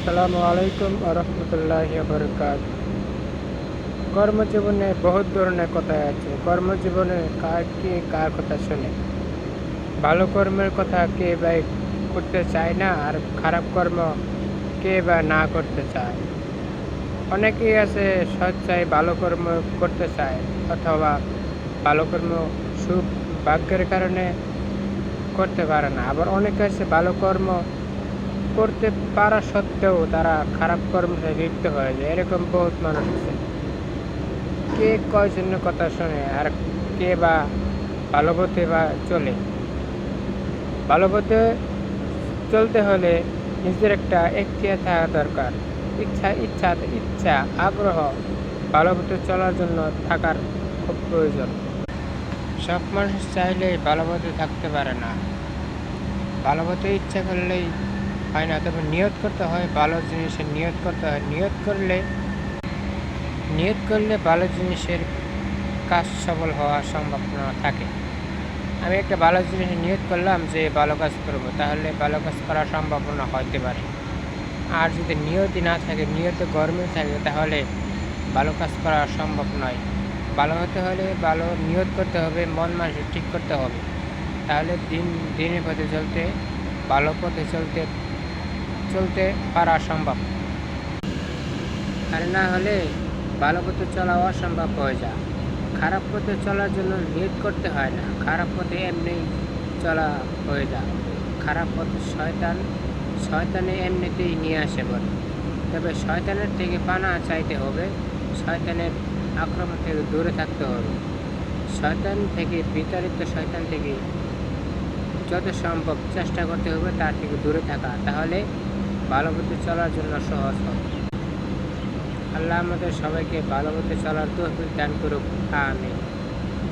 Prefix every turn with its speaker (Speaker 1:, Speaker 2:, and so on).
Speaker 1: আসসালামু আলাইকুম রহমতুল্লাহি বারাকাতুহু। কর্মজীবনে বহুত ধরনের কথা আছে। কর্মজীবনে কে কার কথা শোনে? ভালো কর্মের কথা কে বা করতে চায় না, আর খারাপ কর্ম কে বা না করতে চায়? অনেকেই আছে স্বেচ্ছায় ভালো কর্ম করতে চায়, অথবা ভালো কর্ম ভাগ্যের কারণে করতে পারে না। আবার অনেকে আছে ভালো কর্ম করতে পারা সত্ত্বেও তারা খারাপ কর্মে লিপ্ত হয়ে যায়। এরকম বহুত মানুষ আছে। কে কয়জনের কথা শোনে, আর কে বা ভালো পথে বা চলে? ভালো পথে চলতে হলে নিজের একটা এখতিয়ার থাকা দরকার। ইচ্ছা আগ্রহ ভালো পথে চলার জন্য থাকার খুব প্রয়োজন। সব মানুষ চাইলেই ভালো পথে থাকতে পারে না। ভালো পথে ইচ্ছা করলেই হয় না, তবে নিয়ত করতে হয়, ভালো জিনিসের নিয়ত করতে হয়। নিয়ত করলে ভালো জিনিসের কাজ সফল হওয়ার সম্ভাবনা থাকে। আমি একটা ভালো জিনিস নিয়ত করলাম যে ভালো কাজ করব, তাহলে ভালো কাজ করার সম্ভাবনা হতে পারে। আর যদি নিয়তই না থাকে, নিয়তে গরমিল থাকে, তাহলে ভালো কাজ করা সম্ভব নয়। ভালো হতে হলে ভালো নিয়ত করতে হবে, মন মানসিক ঠিক করতে হবে, তাহলে দিনের পথে চলতে, ভালো পথে চলতে পারা সম্ভব। আর না হলে ভালো পথে চলা অসম্ভব হয়ে যায়। খারাপ পথে চলার জন্য নিয়ত করতে হয় না, খারাপ পথে এমনি চলা হয়ে যায়। খারাপ পথে শয়তানে এমনিতেই নিয়ে আসে বলে। তবে শয়তানের থেকে পানা চাইতে হবে, শয়তানের আক্রমণ থেকে দূরে থাকতে হবে। শয়তান থেকে যত সম্ভব চেষ্টা করতে হবে তার থেকে দূরে থাকা, তাহলে ভালো পথে চলার জন্য সহজ হবে। আল্লাহ আমাদের সবাইকে ভালো পথে চলার তৌফিক দান করুক। আমিন।